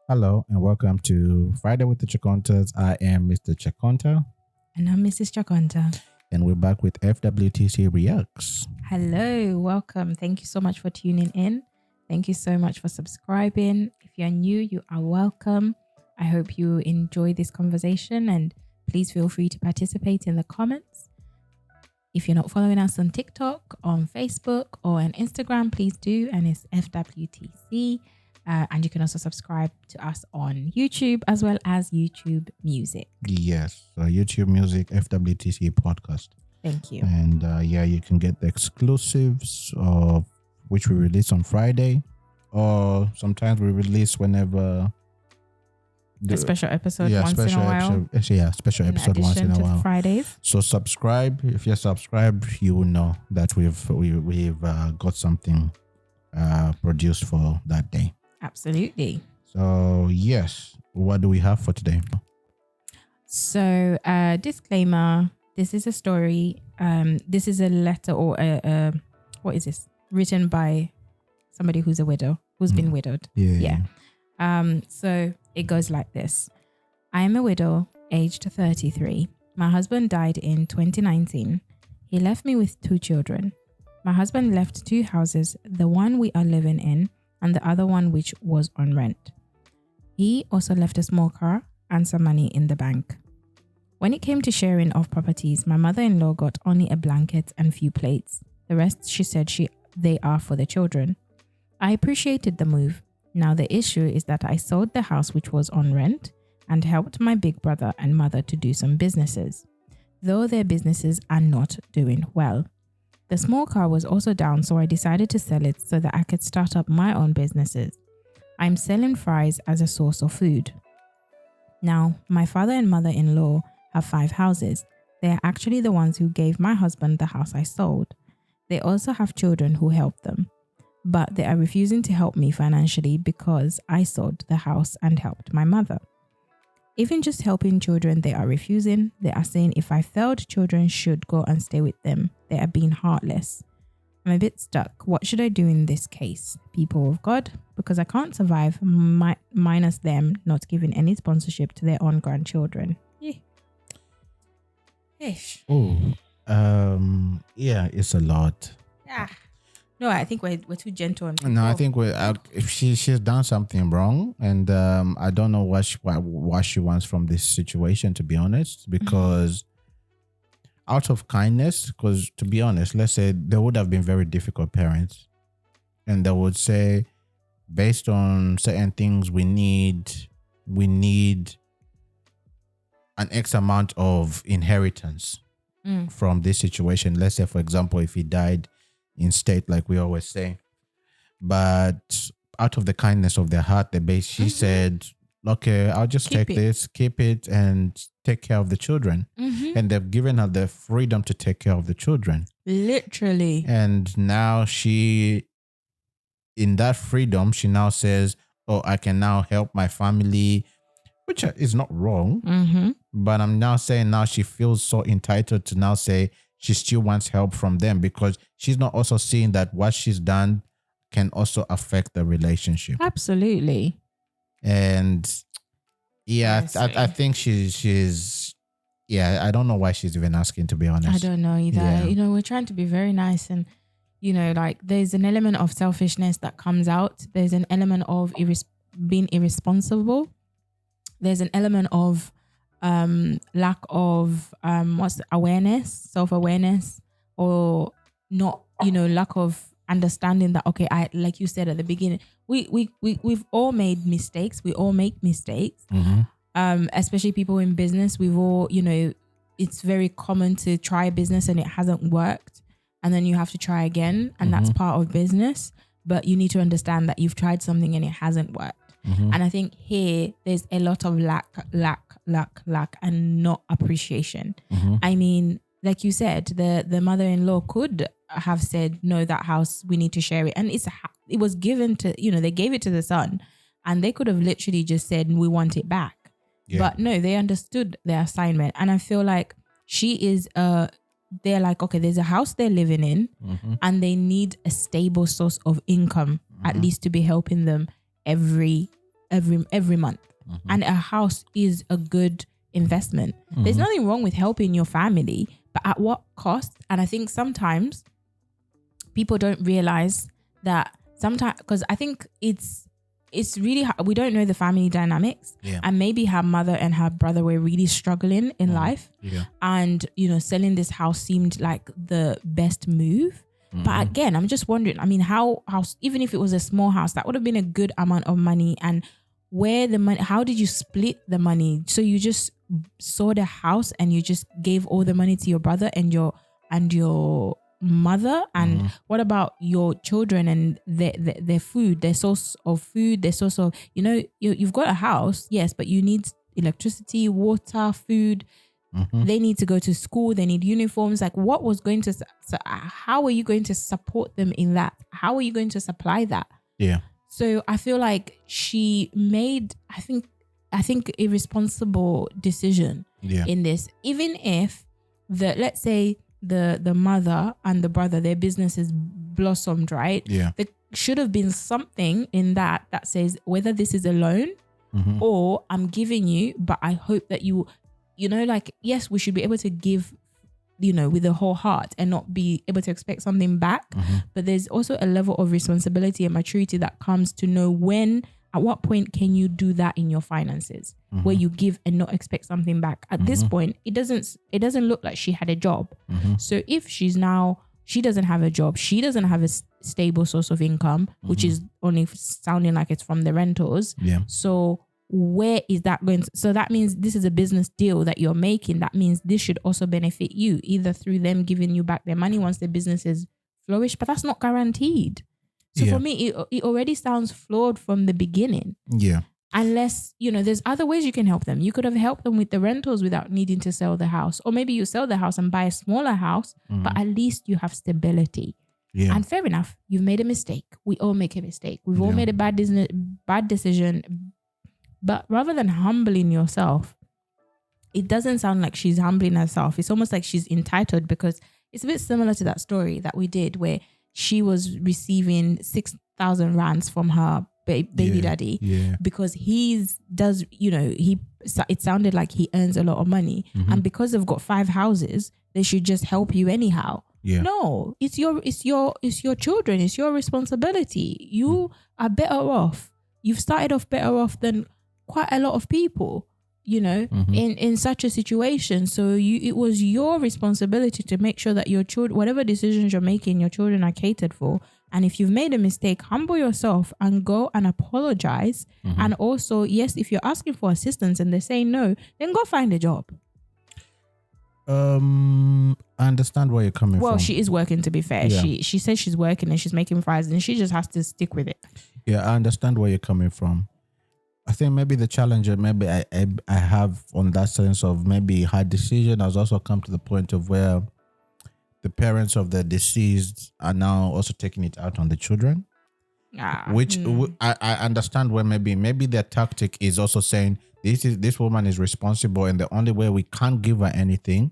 Hello and welcome to Friday with the Chakontas. I am Mr. Chakonta And I'm Mrs. Chakonta. and we're back with FWTC Reacts. Hello, welcome. Thank you so much for tuning in. Thank you so much for subscribing. If you're new, you are welcome. I hope you enjoy this conversation and please feel free to participate in the comments. If you're not following us on TikTok, on Facebook, or on Instagram, please do. And it's FWTC. And you can also subscribe to us on YouTube as well as YouTube Music. Yes, YouTube Music FWTC podcast. Thank you. And you can get the exclusives of which we release on Friday, or sometimes we release whenever A special episode once in a while. Special episode once in a while. Fridays. So subscribe. If you're subscribed, you will know that we've got something produced for that day. Absolutely. So yes, what do we have for today? So disclaimer, this is a story. This is a letter or what is this? Written by somebody who's a widow, who's been widowed. Yeah. So it goes like this. I am a widow, aged 33. My husband died in 2019. He left me with 2 children. My husband left 2 houses, the one we are living in and the other one which was on rent. He also left a small car and some money in the bank. When it came to sharing of properties, my mother-in-law got only a blanket and few plates. The rest, she said, they are for the children. I appreciated the move. Now the issue is that I sold the house which was on rent and helped my big brother and mother to do some businesses, though their businesses are not doing well. The small car was also down, so I decided to sell it so that I could start up my own businesses. I'm selling fries as a source of food. Now, my father and mother-in-law have 5 houses. They are actually the ones who gave my husband the house I sold. They also have children who help them, but they are refusing to help me financially because I sold the house and helped my mother. Even just helping children, they are refusing. They are saying if I failed, children should go and stay with them. They are being heartless. I'm a bit stuck. What should I do in this case, people of God? Because I can't survive minus them not giving any sponsorship to their own grandchildren. Yeah. Ish. Oh, it's a lot. Yeah. No, I think we're too gentle. No, I think if she's done something wrong, and I don't know what she wants from this situation, to be honest, because out of kindness, because to be honest, let's say they would have been very difficult parents, and they would say, based on certain things, we need an X amount of inheritance from this situation. Let's say, for example, if he died in state, like we always say, but out of the kindness of their heart, she said, okay, I'll just keep it and take care of the children. And they've given her the freedom to take care of the children. Literally. And now in that freedom, she now says, oh, I can now help my family, which is not wrong. But I'm now saying now she feels so entitled to now say she still wants help from them, because she's not also seeing that what she's done can also affect the relationship. Absolutely. And I think she's I don't know why she's even asking, to be honest. I don't know either. Yeah. We're trying to be very nice, and like there's an element of selfishness that comes out. There's an element of being irresponsible. There's an element of lack of self-awareness, or not, lack of understanding that, okay, I, like you said at the beginning, we've all made mistakes. We all make mistakes. Especially people in business. We've all, it's very common to try a business and it hasn't worked, and then you have to try again, and that's part of business. But you need to understand that you've tried something and it hasn't worked. And I think here there's a lot of lack and not appreciation. I mean, like you said, the mother-in-law could have said, no, that house, we need to share it. And it was given to, they gave it to the son, and they could have literally just said, we want it back. Yeah. But no, they understood their assignment. And I feel like she is they're like, okay, there's a house they're living in, and they need a stable source of income, at least to be helping them every every month. And a house is a good investment. There's nothing wrong with helping your family, but at what cost? And I think sometimes people don't realize that sometimes, because I think it's really we don't know the family dynamics, and maybe her mother and her brother were really struggling in life, and selling this house seemed like the best move. But again, I'm just wondering, I mean, how even if it was a small house, that would have been a good amount of money. And where the money, how did you split the money? So you just sold a house and you just gave all the money to your brother and your mother? And what about your children and their food, their source of food, their source of, you've got a house, yes, but you need electricity, water, food. They need to go to school, they need uniforms. Like, what was going to, how are you going to support them in that? How are you going to supply that? So I feel like she made, I think a responsible decision in this. Even if let's say the mother and the brother, their businesses blossomed, right? There should have been something in that says whether this is a loan or I'm giving you, but I hope that yes, we should be able to give, with the whole heart and not be able to expect something back. But there's also a level of responsibility and maturity that comes to know at what point can you do that in your finances, where you give and not expect something back. At this point, it doesn't look like she had a job. So if she doesn't have a job, she doesn't have a stable source of income, which is only sounding like it's from the rentals. So where is that going to, so that means this is a business deal that you're making. That means this should also benefit you, either through them giving you back their money once the businesses flourish, but that's not guaranteed. So for me, it already sounds flawed from the beginning. Unless, there's other ways you can help them. You could have helped them with the rentals without needing to sell the house. Or maybe you sell the house and buy a smaller house, but at least you have stability. And fair enough, you've made a mistake. We all make a mistake. We've all made a bad decision. But rather than humbling yourself, it doesn't sound like she's humbling herself. It's almost like she's entitled, because it's a bit similar to that story that we did where she was receiving 6,000 rands from her baby daddy because it sounded like he earns a lot of money. And because they've got 5 houses, they should just help you anyhow. No, it's your children. It's your responsibility. You are better off. You've started off better off than quite a lot of people, in such a situation. So it was your responsibility to make sure that your children, whatever decisions you're making, your children are catered for. And if you've made a mistake, humble yourself and go and apologize. And also, yes, if you're asking for assistance and they say no, then go find a job. I understand where you're coming from. Well, she is working, to be fair. She says she's working and she's making fries, and she just has to stick with it. I understand where you're coming from. I think maybe the challenge that maybe I have on that sense of maybe her decision has also come to the point of where the parents of the deceased are now also taking it out on the children. Which I understand where maybe their tactic is also saying this woman is responsible, and the only way we can't give her anything,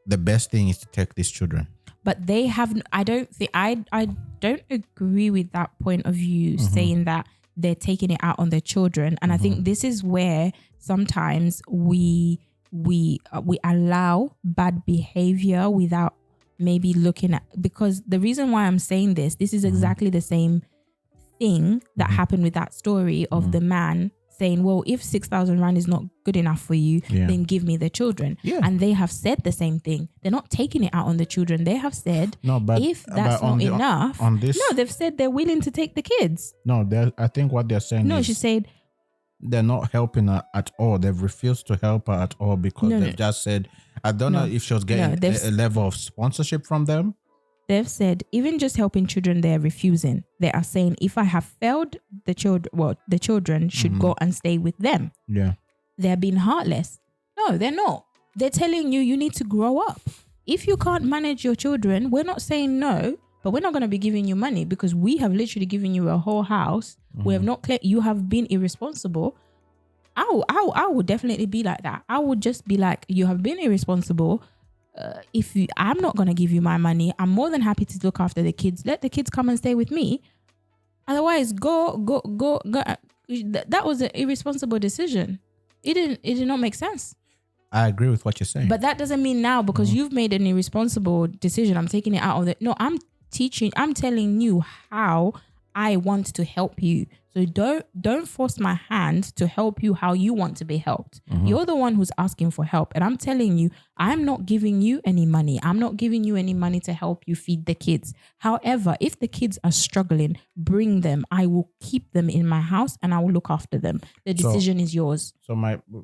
the best thing is to take these children. But they have, I don't agree with that point of view, saying that they're taking it out on their children. And I think this is where sometimes we allow bad behavior without maybe looking at, because the reason why I'm saying this is exactly the same thing that happened with that story of the man saying, well, if 6,000 rand is not good enough for you, then give me the children. And they have said the same thing. They're not taking it out on the children. They have said, if that's not enough, they've said they're willing to take the kids. I think what they're saying is, she said, they're not helping her at all. They've refused to help her at all because they've just said, I don't know if she was getting a level of sponsorship from them. They've said, even just helping children, they're refusing. They are saying, if I have failed the children should go and stay with them. They're being heartless. No, they're not. They're telling you need to grow up. If you can't manage your children, we're not saying no, but we're not going to be giving you money because we have literally given you a whole house. We have not you have been irresponsible. I would definitely be like that. I would just be like, you have been irresponsible. I'm not going to give you my money. I'm more than happy to look after the kids. Let the kids come and stay with me. Otherwise, go that was an irresponsible decision. It did not make sense. I agree with what you're saying. But that doesn't mean now because you've made an irresponsible decision, I'm taking it out of it. No, I'm telling you how I want to help you. So don't force my hand to help you how you want to be helped. You're the one who's asking for help. And I'm telling you, I'm not giving you any money. I'm not giving you any money to help you feed the kids. However, if the kids are struggling, bring them. I will keep them in my house and I will look after them. The decision is yours.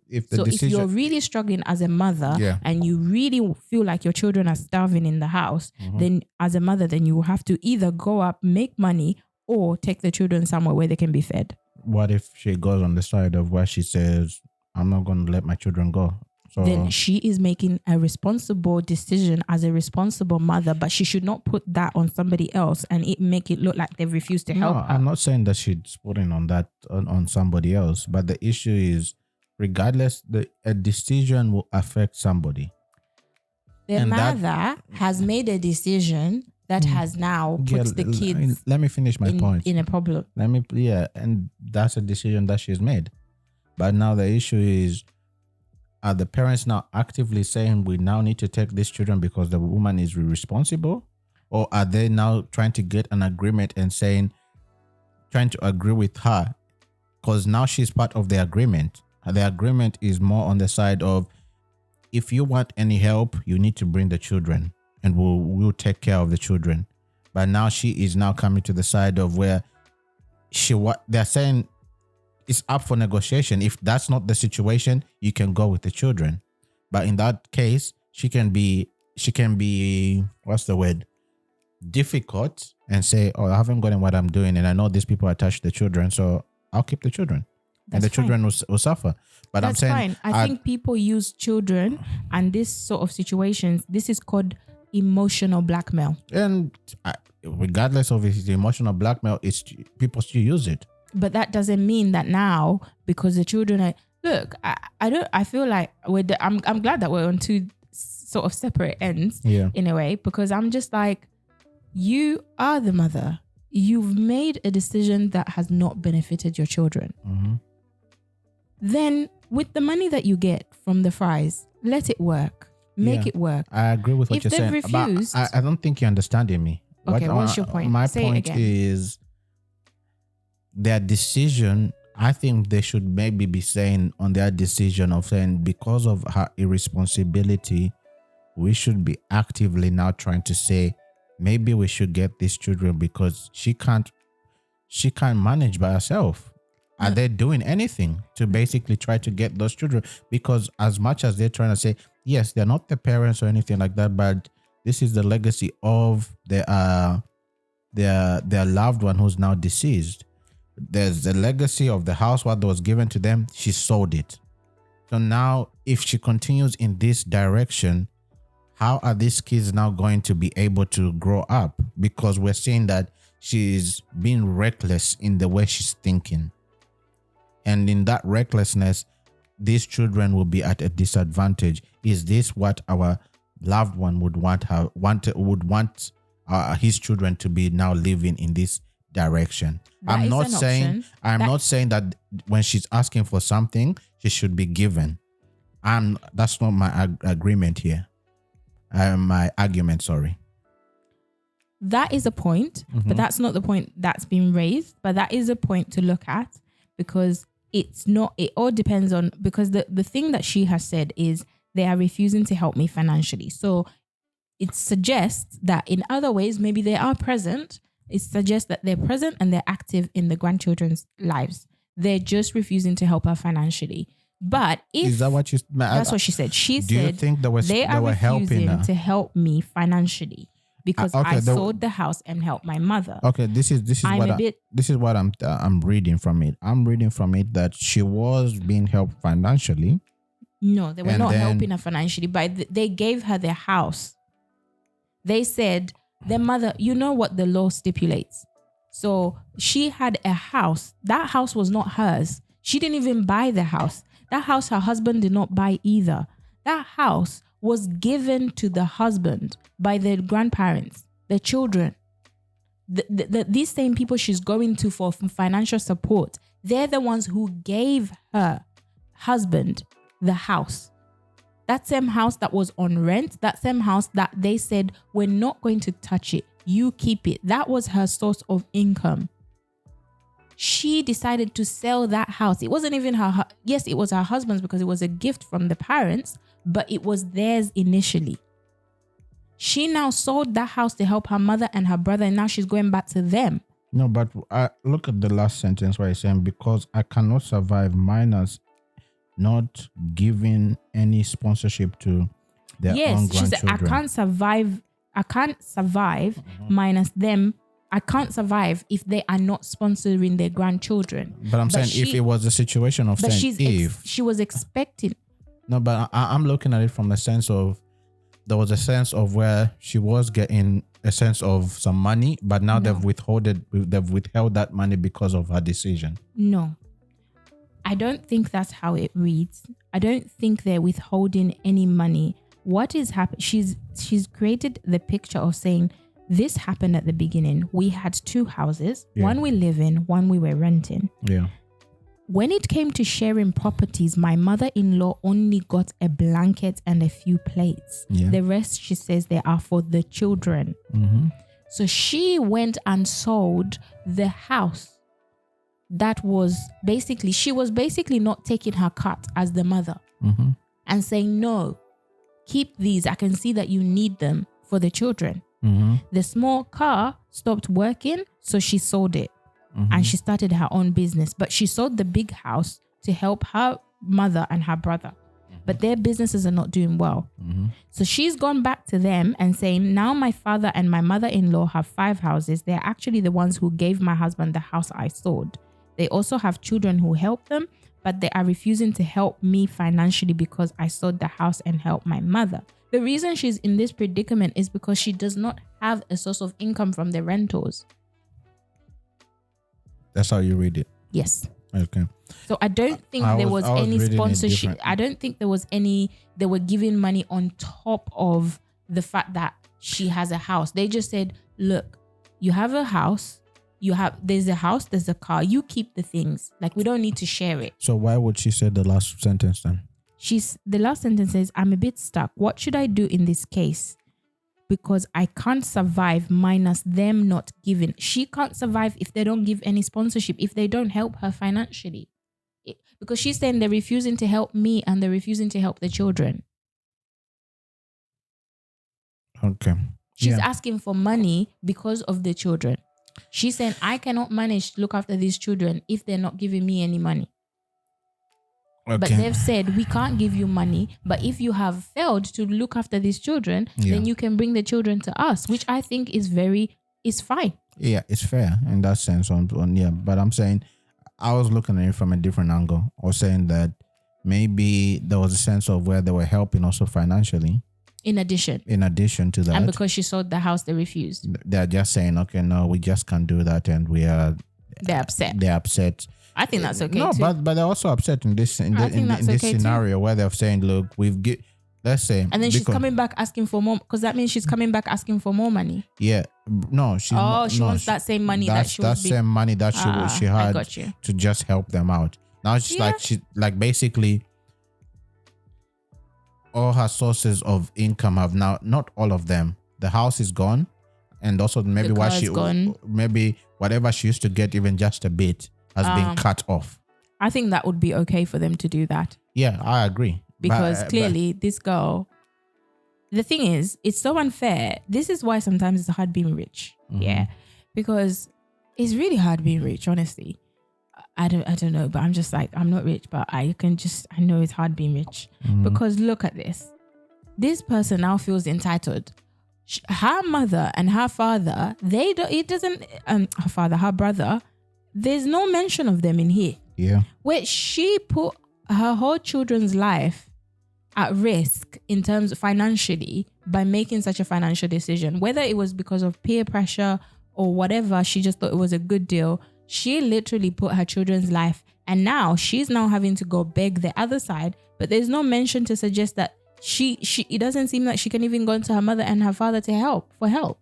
If you're really struggling as a mother and you really feel like your children are starving in the house, then as a mother, then you will have to either go up, make money, or take the children somewhere where they can be fed. What if she goes on the side of where she says, I'm not going to let my children go? So then she is making a responsible decision as a responsible mother, but she should not put that on somebody else and make it look like they've refused to help her. I'm not saying that she's putting on that on somebody else, but the issue is, regardless, a decision will affect somebody. The mother has made a decision that has now put the kids. Let me finish my point. In a problem. And that's a decision that she's made. But now the issue is, are the parents now actively saying we now need to take these children because the woman is responsible? Or are they now trying to get an agreement and trying to agree with her? Because now she's part of the agreement. The agreement is more on the side of, if you want any help, you need to bring the children and we'll take care of the children. But now she is now coming to the side of where they're saying it's up for negotiation. If that's not the situation, you can go with the children. But in that case, she can be, what's the word? Difficult and say, I haven't gotten what I'm doing. And I know these people attach the children, so I'll keep the children. And the children will suffer. But that's I'm saying, fine. I think people use children and this sort of situations. This is called emotional blackmail. And regardless of if it's emotional blackmail, people still use it. But that doesn't mean that now, because the children are, look, I feel like I'm glad that we're on two sort of separate ends in a way, because I'm just like, you are the mother. You've made a decision that has not benefited your children. Then with the money that you get from the fries, let it work. Make it work. I agree with what you're saying. If they've refused, I don't think you're understanding me. Okay, what's your point? My Say point is, their decision, I think they should maybe be saying on their decision of saying, because of her irresponsibility, we should be actively now trying to say, maybe we should get these children because she can't manage by herself. Are they doing anything to basically try to get those children? Because as much as they're trying to say, yes, they're not the parents or anything like that, but this is the legacy of their loved one who's now deceased. There's the legacy of the house, what was given to them. She sold it. So now if she continues in this direction, how are these kids now going to be able to grow up? Because we're seeing that she's being reckless in the way she's thinking. And in that recklessness, these children will be at a disadvantage. Is this what our loved one would want his children to be now living in this direction? I'm not saying that when she's asking for something, she should be given. That's not my agreement here. My argument, sorry. That is a point, but that's not the point that's been raised. But that is a point to look at, because it all depends on, because the thing that she has said is they are refusing to help me financially. So it suggests that in other ways, maybe they are present. It suggests that they're present and they're active in the grandchildren's lives. They're just refusing to help her financially. But is that what that's what she said. She said, you think they were refusing to help me financially because I sold the house and helped my mother. Okay, this is what I'm reading from it. I'm reading from it that she was being helped financially. No, they were not helping her financially, but they gave her their house. They said, their mother, you know what the law stipulates. So she had a house. That house was not hers. She didn't even buy the house. That house her husband did not buy either. That house was given to the husband by the grandparents, the children. These same people she's going to for financial support They're the ones who gave her husband the house. That same house that was on rent, that same house that they said, we're not going to touch it. You keep it. That was her source of income. She decided to sell that house. It wasn't even her. Yes, it was her husband's because it was a gift from the parents, but it was theirs initially. She now sold that house to help her mother and her brother, and now she's going back to them. No, but look at the last sentence where it's saying, because I cannot survive minus not giving any sponsorship to their own grandchildren. Yes, she said, I can't survive minus them. I can't survive if they are not sponsoring their grandchildren. But I'm saying if it was a situation of saying if. She was expecting. No, but I'm looking at it from the sense of, there was a sense of where she was getting a sense of some money, but now they've withheld that money because of her decision. No. I don't think that's how it reads. I don't think they're withholding any money. What is happening? She's created the picture of saying, this happened at the beginning. We had 2 houses, one we live in, one we were renting. Yeah. When it came to sharing properties, my mother-in-law only got a blanket and a few plates. Yeah. The rest, she says, they are for the children. Mm-hmm. So she went and sold the house. That was she was basically not taking her cut as the mother and saying, no, keep these. I can see that you need them for the children. Mm-hmm. The small car stopped working, so she sold it and she started her own business. But she sold the big house to help her mother and her brother. But their businesses are not doing well. So she's gone back to them and saying, now my father and my mother-in-law have 5 houses. They're actually the ones who gave my husband the house I sold. They also have children who help them, but they are refusing to help me financially because I sold the house and helped my mother. The reason she's in this predicament is because she does not have a source of income from the rentals. That's how you read it? Yes. Okay. So I don't think there was any sponsorship. I don't think there was any, they were giving money on top of the fact that she has a house. They just said, look, you have a house. There's a house, there's a car. You keep the things. Like, we don't need to share it. So why would she say the last sentence then? The last sentence says, I'm a bit stuck. What should I do in this case? Because I can't survive minus them not giving. She can't survive if they don't give any sponsorship, if they don't help her financially. Because she's saying they're refusing to help me and they're refusing to help the children. Okay. She's asking for money because of the children. She's saying, I cannot manage to look after these children if they're not giving me any money. Okay. But they've said, we can't give you money, but if you have failed to look after these children, then you can bring the children to us, which I think is fine. Yeah, it's fair in that sense. But I'm saying, I was looking at it from a different angle, or saying that maybe there was a sense of where they were helping also financially. In addition to that. And because she sold the house, they refused. They're just saying, okay, no, we just can't do that. And they're upset. I think that's okay. No, too. but they're also upset in this scenario where they're saying, look, let's say. And then she's coming back asking for more, because that means she's coming back asking for more money. Yeah. No, she wants that same money that same money that she had to just help them out. Now she's basically all her sources of income have now, not all of them. The house is gone, and also maybe maybe whatever she used to get, even just a bit, has been cut off. I think that would be okay for them to do that. Yeah, I agree. Because clearly this girl, the thing is, it's so unfair. This is why sometimes it's hard being rich. Mm-hmm. Yeah. Because it's really hard being rich, honestly. I don't know, but I'm just like, I'm not rich, but I know it's hard being rich. Mm-hmm. Because look at this. This person now feels entitled. Her mother and her father, her brother, there's no mention of them in here. Yeah. Where she put her whole children's life at risk in terms of financially by making such a financial decision, whether it was because of peer pressure or whatever, she just thought it was a good deal. She literally put her children's life, and now she's having to go beg the other side, but there's no mention to suggest that it doesn't seem like she can even go to her mother and her father for help.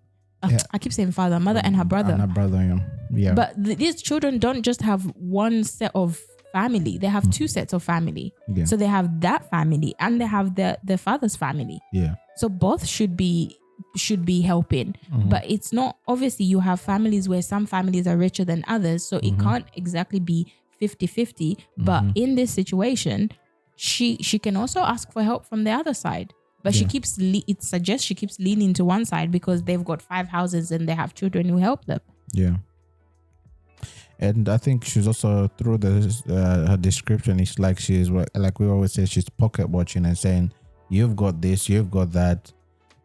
Yeah. I keep saying father, mother and her brother. And her brother, yeah. Yeah. But these children don't just have one set of family. They have two sets of family. Yeah. So they have that family and they have their father's family. Yeah. So both should be helping. But it's not, obviously you have families where some families are richer than others. So it can't exactly be 50-50. But in this situation, she can also ask for help from the other side. But it suggests she keeps leaning to one side because they've got 5 houses and they have children who help them. Yeah. And I think she's also, through her description, it's like she's, like we always say, she's pocket watching and saying, you've got this, you've got that.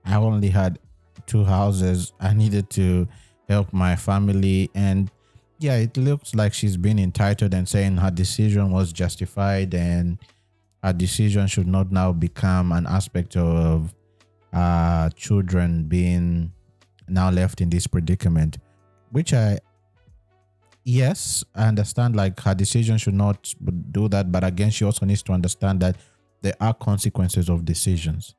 I only had 2 houses. I needed to help my family. And yeah, it looks like she's been entitled and saying her decision was justified and her decision should not now become an aspect of children being now left in this predicament, which yes, I understand, like her decision should not do that. But again, she also needs to understand that there are consequences of decisions.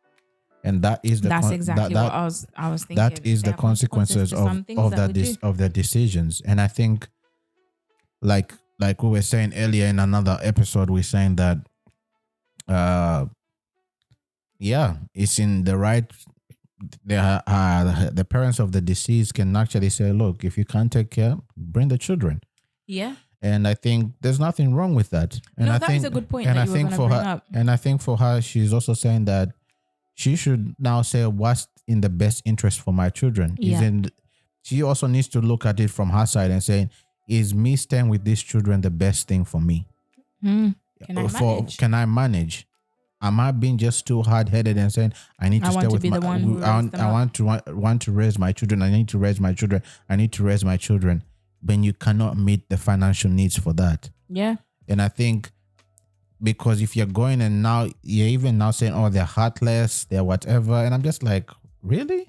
And that's exactly what I was thinking. That is the consequences of their decisions. And I think, like we were saying earlier in another episode, we're saying that, it's in the right. The parents of the deceased can actually say, "Look, if you can't take care, bring the children." Yeah. And I think there's nothing wrong with that. And that is a good point. And I think for her, and I think for her, she's also saying that she should now say what's in the best interest for my children. Yeah. She also needs to look at it from her side and saying, is me staying with these children the best thing for me? Can I manage? Am I being just too hard-headed and saying I need to stay with my? I want to raise my children. I need to raise my children. I need to raise my children. When you cannot meet the financial needs for that. Yeah. And I think, because if you're going and now you're even now saying, oh, they're heartless, they're whatever, and I'm just like, really?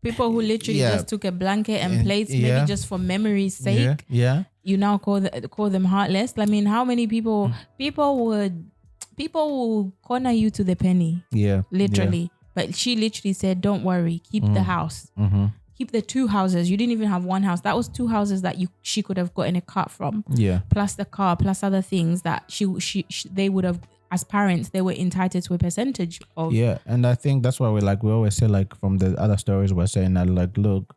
People who literally just took a blanket and plates, maybe just for memory's sake. Yeah. You now call them heartless. I mean, how many people will corner you to the penny? Yeah. Literally. Yeah. But she literally said, don't worry, keep the house. Keep the 2 houses. You didn't even have 1 house. That was 2 houses that she could have gotten a cut from. Yeah. Plus the car, plus other things that they would have, as parents, they were entitled to a percentage of. Yeah. And I think that's why we always say, like, from the other stories we're saying that, like, look,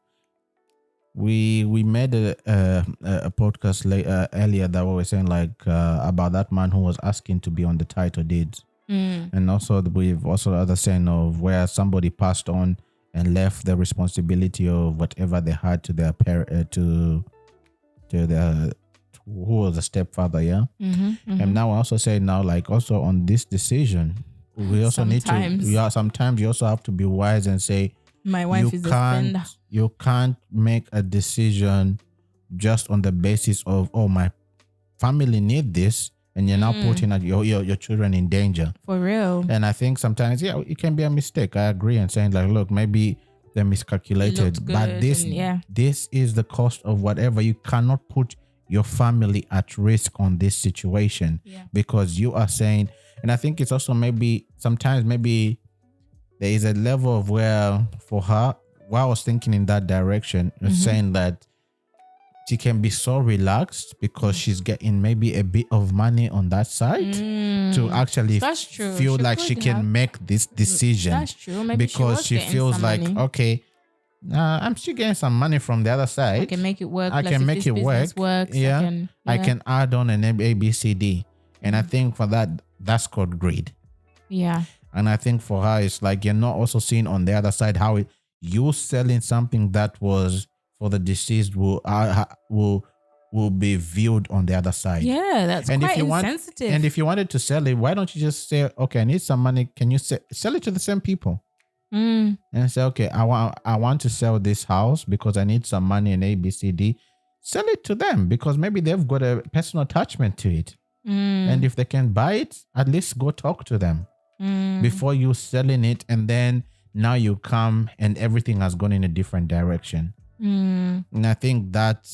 we made a podcast earlier that we were saying, like, about that man who was asking to be on the title deeds. And also we've also the other saying of where somebody passed on and left the responsibility of whatever they had to their parent, to their, who was the stepfather, yeah. And now I also say now, like, also on this decision, we also sometimes you also have to be wise and say, my wife is a spender. You can't make a decision just on the basis of, oh, my family need this, and you're now putting your children in danger. For real. And I think sometimes, it can be a mistake. I agree, and saying, like, look, maybe they miscalculated, but this is the cost of whatever. You cannot put your family at risk on this situation because you are saying, and I think it's also sometimes there is a level of where for her, while I was thinking in that direction, saying that she can be so relaxed because she's getting maybe a bit of money on that side to actually feel like she can make this decision. That's true. Maybe because she feels like, okay, I'm still getting some money from the other side. I can make it work. I can make it work. Works, I can add on an ABCD. And I think for that, that's called greed. Yeah. And I think for her, it's like you're not also seeing on the other side how you selling something that was for the deceased will be viewed on the other side. Yeah, that's quite insensitive. And if you wanted to sell it, why don't you just say, okay, I need some money. Can you sell it to the same people? And say, okay, I want to sell this house because I need some money in ABCD. Sell it to them because maybe they've got a personal attachment to it. And if they can buy it, at least go talk to them before you selling it. And then now you come and everything has gone in a different direction. And I think that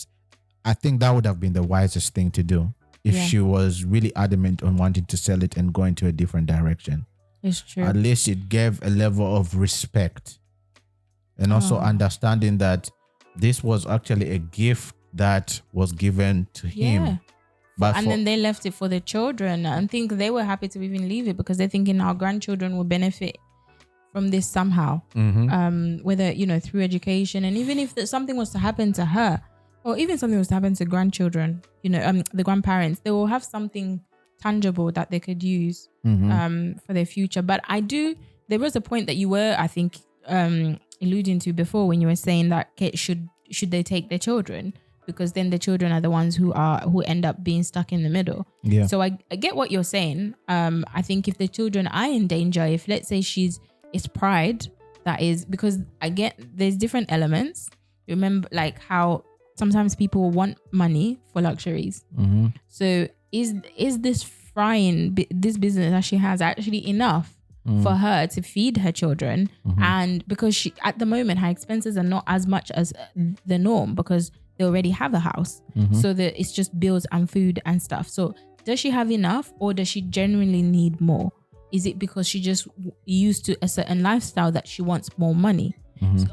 would have been the wisest thing to do if she was really adamant on wanting to sell it and go into a different direction. It's true. At least it gave a level of respect and also understanding that this was actually a gift that was given to him. Yeah. But And then they left it for the children. And I think they were happy to even leave it because they're thinking our grandchildren will benefit from this somehow. Whether, through education, and even if something was to happen to her, or even something was to happen to grandchildren, the grandparents, they will have something tangible that they could use for their future. But there was a point that you were, I think, alluding to before when you were saying that should they take their children, because then the children are the ones who end up being stuck in the middle. Yeah. So I get what you're saying. I think if the children are in danger, if let's say it's pride that is, because I get there's different elements. Remember, like how sometimes people want money for luxuries. So is this this business that she has actually enough for her to feed her children? And because she, at the moment, her expenses are not as much as the norm because they already have a house. So it's just bills and food and stuff. So does she have enough, or does she genuinely need more? Is it because she just used to a certain lifestyle that she wants more money?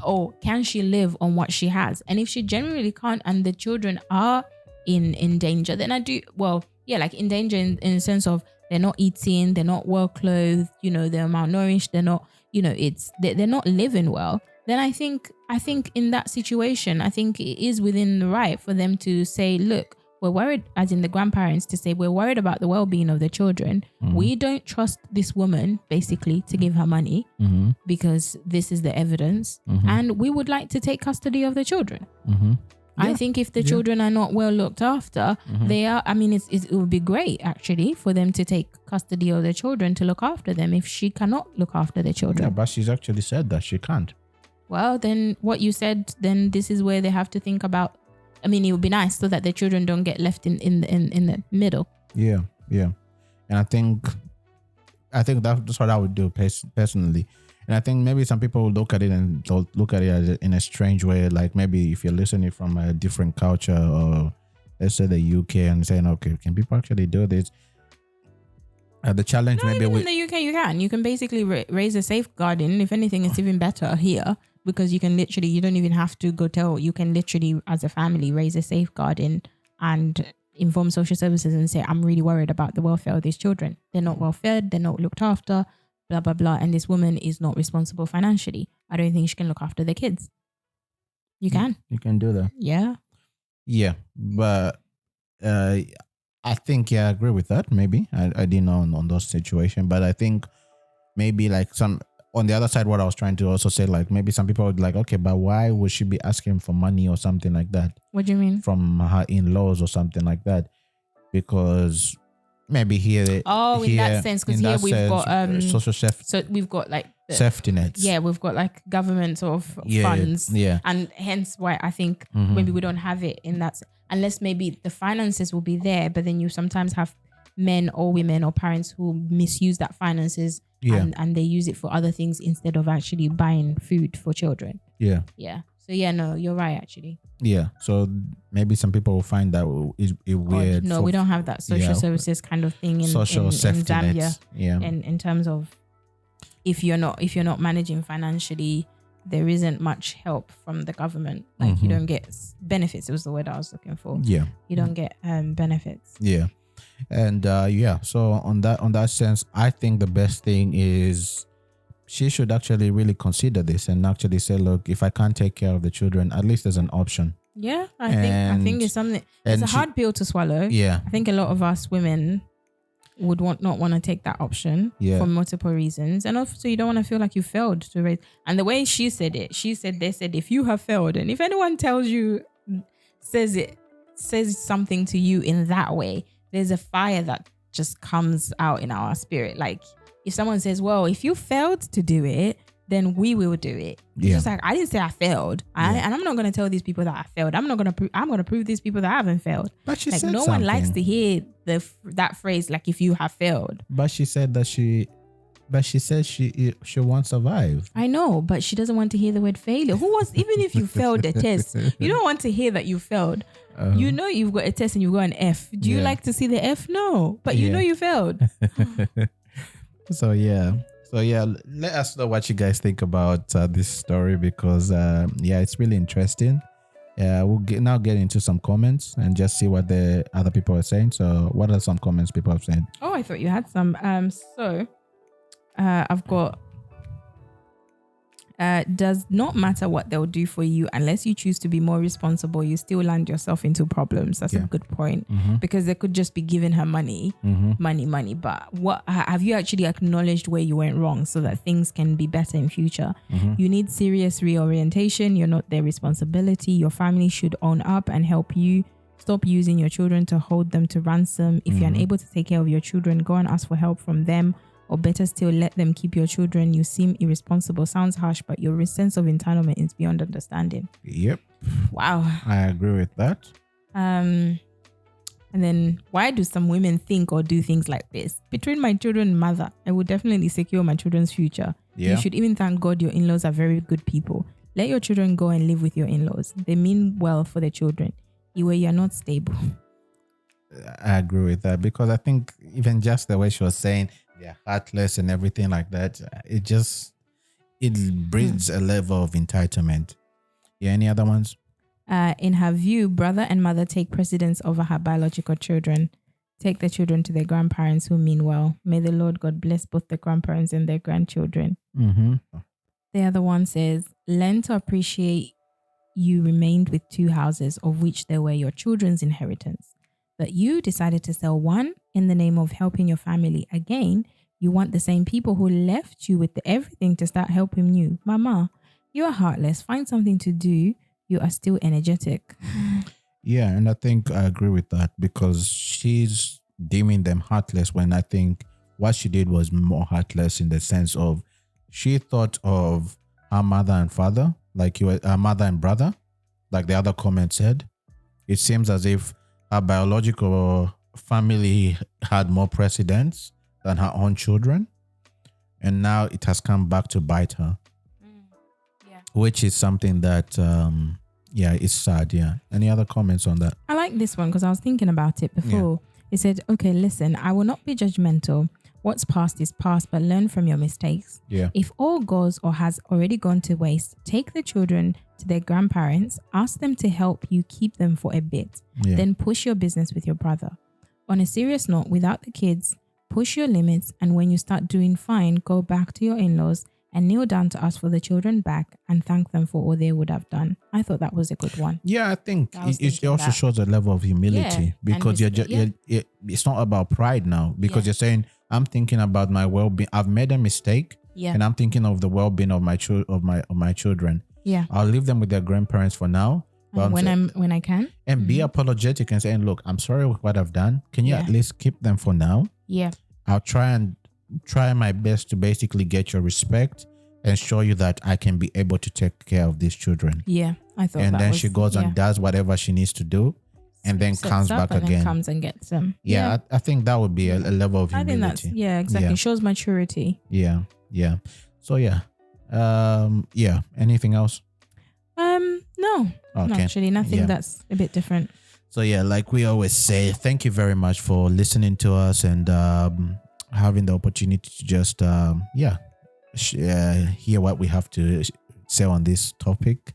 Or can she live on what she has? And if she genuinely can't, and the children are in danger, then like in danger in the sense of they're not eating, they're not well clothed, they're malnourished, they're not, they're not living well. Then I think in that situation, I think it is within the right for them to say, look, we're worried, as in the grandparents to say, we're worried about the well-being of the children. We don't trust this woman basically to give her money because this is the evidence, and we would like to take custody of the children. I think if the children are not well looked after, they are, it would be great actually for them to take custody of the children to look after them if she cannot look after the children. Yeah, but she's actually said that she can't. Well, then what you said, then this is where they have to think about. It would be nice so that the children don't get left in the middle. Yeah. And I think that's what I would do personally. And I think maybe some people look at it and they'll look at it as in a strange way. Like maybe if you're listening from a different culture, or let's say the UK, and saying, okay, can people actually do this? The challenge maybe in the UK you can basically raise a safeguarding. If anything, it's even better here. Because you don't even have to go tell. You can literally, as a family, raise a safeguarding and inform social services and say, I'm really worried about the welfare of these children. They're not well fed. They're not looked after, blah, blah, blah. And this woman is not responsible financially. I don't think she can look after the kids. You can. You can do that. Yeah. Yeah. But I think, I agree with that. Maybe. I didn't know on those situations. But I think maybe like on the other side, what I was trying to also say, like maybe some people would like, okay, but why would she be asking for money or something like that? What do you mean? From her in-laws or something like that? Because maybe here. In that sense, because here we've got social safety. So we've got like safety nets. Yeah, we've got like government sort of funds. Yeah, and hence why I think maybe we don't have it in that. Unless maybe the finances will be there, but then you sometimes have men or women or parents who misuse that finances. And they use it for other things instead of actually buying food for children. Yeah. So no, you're right actually. Yeah. So maybe some people will find that is weird. No, we don't have that social services kind of thing in Zambia. Nets. Yeah. And in terms of if you're not managing financially, there isn't much help from the government. Like you don't get benefits. It was the word I was looking for. Yeah. You don't get benefits. Yeah. And so on that sense, I think the best thing is she should actually really consider this and actually say, look, if I can't take care of the children, at least there's an option. Yeah, I think it's something. It's a hard pill to swallow. Yeah, I think a lot of us women would not want to take that option for multiple reasons, and also you don't want to feel like you failed to raise. And the way she said it, they said if you have failed, and if anyone says something to you in that way, there's a fire that just comes out in our spirit. Like if someone says, well, if you failed to do it, then we will do it. It's just like, I didn't say I failed. And I'm not going to tell these people that I failed. I'm going to prove these people that I haven't failed. But she like said no something. one likes to hear that phrase, like if you have failed. But she said that she won't survive. I know, but she doesn't want to hear the word failure. Even if you failed a test, you don't want to hear that you failed. You know you've got a test and you've got an F. Do you like to see the F? No, but you know you failed. So let us know what you guys think about this story, because it's really interesting. now get into some comments and just see what the other people are saying. So what are some comments people have said? Oh, I thought you had some. I've got does not matter what they'll do for you unless you choose to be more responsible, you still land yourself into problems. That's a good point. Because they could just be giving her money. But what have you actually acknowledged where you went wrong so that things can be better in future? You need serious reorientation. You're not their responsibility. Your family should own up and help you. Stop using your children to hold them to ransom. If you're unable to take care of your children, go and ask for help from them. Or better still, let them keep your children. You seem irresponsible. Sounds harsh, but your sense of entitlement is beyond understanding. Yep. Wow. I agree with that. And then why do some women think or do things like this? Between my children and mother, I would definitely secure my children's future. Yeah. You should even thank God your in-laws are very good people. Let your children go and live with your in-laws. They mean well for their children. You're not stable. I agree with that because I think even just the way she was saying they're heartless and everything like that, it breeds a level of entitlement. Yeah, any other ones? In her view, brother and mother take precedence over her biological children. Take the children to their grandparents who mean well. May the Lord God bless both the grandparents and their grandchildren. The other one says, learn to appreciate you remained with 2 houses, of which they were your children's inheritance. But you decided to sell one in the name of helping your family. Again, you want the same people who left you with everything to start helping you. Mama, you are heartless. Find something to do. You are still energetic. Yeah, and I think I agree with that because she's deeming them heartless when I think what she did was more heartless in the sense of she thought of her mother and father, like her mother and brother, like the other comment said. It seems as if her biological family had more precedence than her own children. And now it has come back to bite her. Which is something that, it's sad. Yeah. Any other comments on that? I like this one because I was thinking about it before. It said, okay, listen, I will not be judgmental. What's past is past, but learn from your mistakes. Yeah. If all goes or has already gone to waste, take the children to their grandparents, ask them to help you keep them for a bit. Then push your business with your brother. On a serious note, without the kids, push your limits, and when you start doing fine, go back to your in-laws and kneel down to ask for the children back and thank them for all they would have done. I thought that was a good one. Yeah, I think it also shows a level of humility because it's not about pride now because you're saying, I'm thinking about my well-being. I've made a mistake and I'm thinking of the well-being of my children. Yeah. I'll leave them with their grandparents for now. But when I can. And be apologetic and saying, look, I'm sorry with what I've done. Can you at least keep them for now? Yeah. I'll try my best to basically get your respect and show you that I can be able to take care of these children. Yeah, I thought. And then she goes and does whatever she needs to do, and then comes back again. Then comes and gets them. Yeah, I think that would be a level of humility. I think that's exactly. Shows maturity. Yeah. So anything else? No. Okay. Actually, nothing that's a bit different. So like we always say, thank you very much for listening to us and having the opportunity to just hear what we have to say on this topic.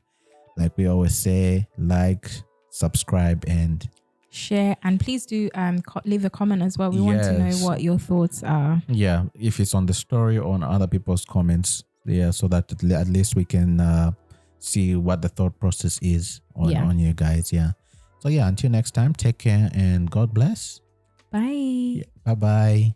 Like we always say, like, subscribe and share, and please do leave a comment as well. We want to know what your thoughts are. Yeah, if it's on the story or on other people's comments. Yeah, so that at least we can see what the thought process is on you guys. Yeah. So until next time, take care and God bless. Bye. Bye-bye.